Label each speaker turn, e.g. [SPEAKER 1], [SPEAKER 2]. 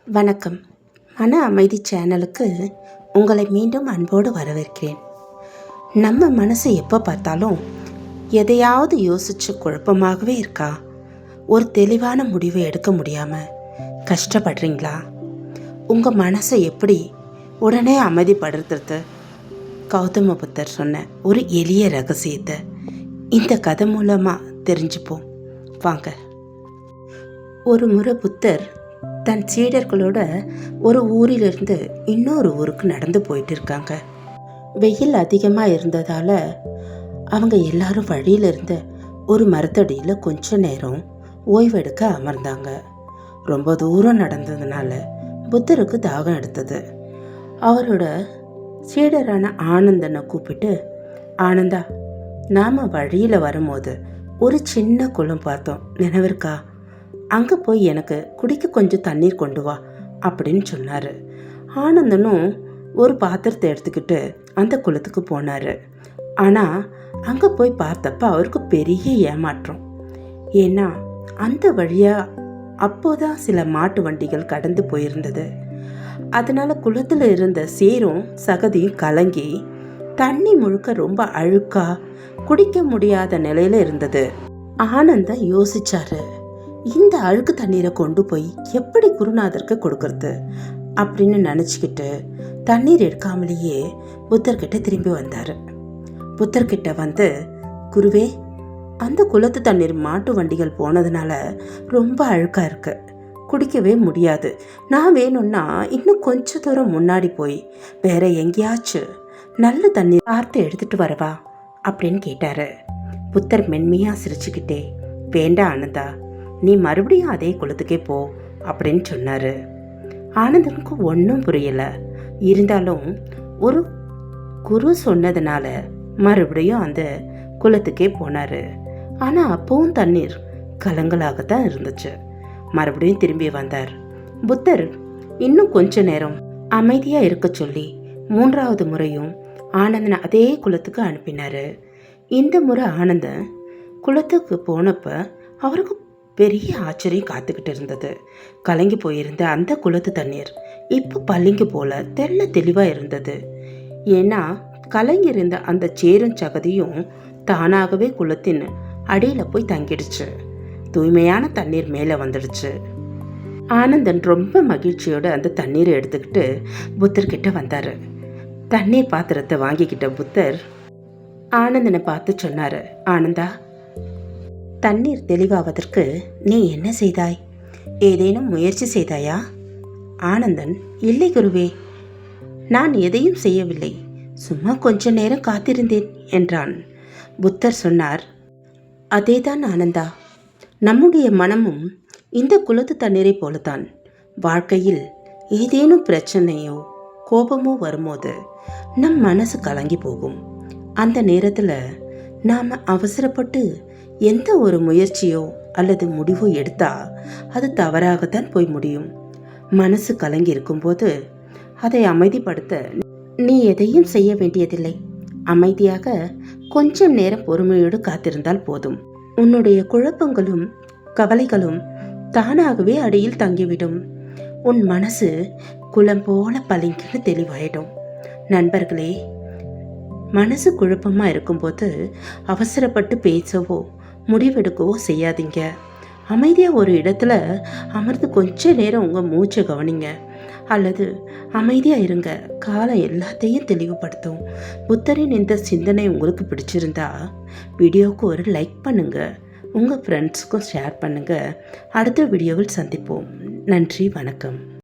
[SPEAKER 1] வணக்கம். மன அமைதி சேனலுக்கு உங்களை மீண்டும் அன்போடு வரவேற்கிறேன். நம்ம மனசு எப்போ பார்த்தாலும் எதையாவது யோசிச்சு குழப்பமாகவே இருக்கா? ஒரு தெளிவான முடிவை எடுக்க முடியாமல் கஷ்டப்படுறீங்களா? உங்கள் மனசை எப்படி உடனே அமைதிப்படுத்துறது? கௌதம புத்தர் சொன்ன ஒரு எளிய ரகசியத்தை இந்த கதை மூலமாக தெரிஞ்சுப்போம் வாங்க. ஒரு முறை புத்தர் தன் சீடர்களோட ஒரு ஊரிலிருந்து இன்னொரு ஊருக்கு நடந்து போயிட்டு இருக்காங்க. வெயில் அதிகமாக இருந்ததால் அவங்க எல்லாரும் வழியில் இருந்த ஒரு மரத்தடியில் கொஞ்ச நேரம் ஓய்வெடுக்க அமர்ந்தாங்க. ரொம்ப தூரம் நடந்ததுனால புத்தருக்கு தாகம் எடுத்தது. அவரோட சீடரான ஆனந்தனை கூப்பிட்டு, ஆனந்தா, நாம் வழியில் வரும்போது ஒரு சின்ன குளம் பார்த்தோம், நினைவிருக்கா? அங்கே போய் எனக்கு குடிக்க கொஞ்சம் தண்ணீர் கொண்டு வா அப்படின்னு சொன்னார். ஆனந்தனும் ஒரு பாத்திரத்தை எடுத்துக்கிட்டு அந்த குளத்துக்கு போனார். ஆனால் அங்கே போய் பார்த்தப்ப அவருக்கு பெரிய ஏமாற்றம். ஏன்னா அந்த வழியாக அப்போதான் சில மாட்டு வண்டிகள் கடந்து போயிருந்தது. அதனால் குளத்தில் இருந்த சேரும் சகதியும் கலங்கி தண்ணி முழுக்க ரொம்ப அழுக்கா குடிக்க முடியாத நிலையில் இருந்தது. ஆனந்தன் யோசிச்சாரு, இந்த அழுக்கு தண்ணீரை கொண்டு போய் எப்படி குருநாதருக்கு கொடுக்கறது அப்படின்னு நினச்சிக்கிட்டு தண்ணீர் எடுக்காமலேயே புத்தர்கிட்ட திரும்பி வந்தார். புத்தர்கிட்ட வந்து, குருவே, அந்த குளத்து தண்ணீர் மாட்டு வண்டிகள் போனதுனால ரொம்ப அழுக்காக இருக்கு, குடிக்கவே முடியாது. நான் வேணும்னா இன்னும் கொஞ்ச தூரம் முன்னாடி போய் வேற எங்கேயாச்சும் நல்ல தண்ணீர் பார்த்து எடுத்துட்டு வரவா அப்படின்னு கேட்டார். புத்தர் மென்மையாக சிரிச்சுக்கிட்டே, வேண்டாம் ஆனந்தா, நீ மறுபடியும் அதே குளத்துக்கே போ அப்படின்னு சொன்னார். ஆனந்தனுக்கு ஒன்றும் புரியலை. இருந்தாலும் ஒரு குரு சொன்னதுனால மறுபடியும் அந்த குளத்துக்கே போனார். ஆனால் அப்பவும் தண்ணீர் கலங்களாகத்தான் இருந்துச்சு. மறுபடியும் திரும்பி வந்தார். புத்தர் இன்னும் கொஞ்ச நேரம் அமைதியாக இருக்க சொல்லி 3வது முறையும் ஆனந்தனை அதே குளத்துக்கு அனுப்பினார். இந்த முறை ஆனந்தன் குளத்துக்கு போனப்ப அவருக்கு பெரிய ஆச்சரியம் காத்துக்கிட்டு இருந்தது. கலங்கி போயிருந்த அந்த குளத்து தண்ணீர் இப்போ பளிங்கு போல தெள்ள தெளிவாக இருந்தது. ஏன்னா கலங்கி இருந்த அந்த சேரும் சகதியும் தானாகவே குளத்தின் அடியில் போய் தங்கிடுச்சு. தூய்மையான தண்ணீர் மேலே வந்துடுச்சு. ஆனந்தன் ரொம்ப மகிழ்ச்சியோடு அந்த தண்ணீரை எடுத்துக்கிட்டு புத்தர்கிட்ட வந்தார். தண்ணீர் பாத்திரத்தை வாங்கிக்கிட்ட புத்தர் ஆனந்தனை பார்த்து சொன்னார், ஆனந்தா, தண்ணீர் தெளிவாவதற்கு நீ என்ன செய்தாய்? ஏதேனும் முயற்சி செய்தாயா? ஆனந்தன், இல்லை குருவே, நான் எதையும் செய்யவில்லை, சும்மா கொஞ்ச நேரம் காத்திருந்தேன் என்றான். புத்தர் சொன்னார், அதேதான் ஆனந்தா, நம்முடைய மனமும் இந்த குளத்து தண்ணீரை போலத்தான். வாழ்க்கையில் ஏதேனும் பிரச்சனையோ கோபமோ வரும்போது நம் மனசு கலங்கி போகும். அந்த நேரத்தில் நாம் அவசரப்பட்டு எந்த ஒரு முயற்சியோ அல்லது முடிவோ எடுத்தால் அது தவறாகத்தான் போய் முடியும். மனசு கலங்கி இருக்கும்போது அதை அமைதிப்படுத்த நீ எதையும் செய்ய வேண்டியதில்லை. அமைதியாக கொஞ்சம் நேரம் பொறுமையோடு காத்திருந்தால் போதும். உன்னுடைய குழப்பங்களும் கவலைகளும் தானாகவே அடியில் தங்கிவிடும். உன் மனசு குளம் போல பளிங்குன்னு தெளிவாயிடும். நண்பர்களே, மனசு குழப்பமாக இருக்கும்போது அவசரப்பட்டு பேசவோ முடிவெடுக்கவோ செய்யாதீங்க. அமைதியாக ஒரு இடத்துல அமர்ந்து கொஞ்ச நேரம் உங்கள் மூச்சை கவனிங்க, அல்லது அமைதியாக இருங்க. காலம் எல்லாத்தையும் தெளிவுபடுத்தும். புத்தரின் இந்த சிந்தனை உங்களுக்கு பிடிச்சிருந்தா வீடியோவுக்கு ஒரு லைக் பண்ணுங்கள், உங்கள் ஃப்ரெண்ட்ஸுக்கும் ஷேர் பண்ணுங்கள். அடுத்த வீடியோவில் சந்திப்போம். நன்றி, வணக்கம்.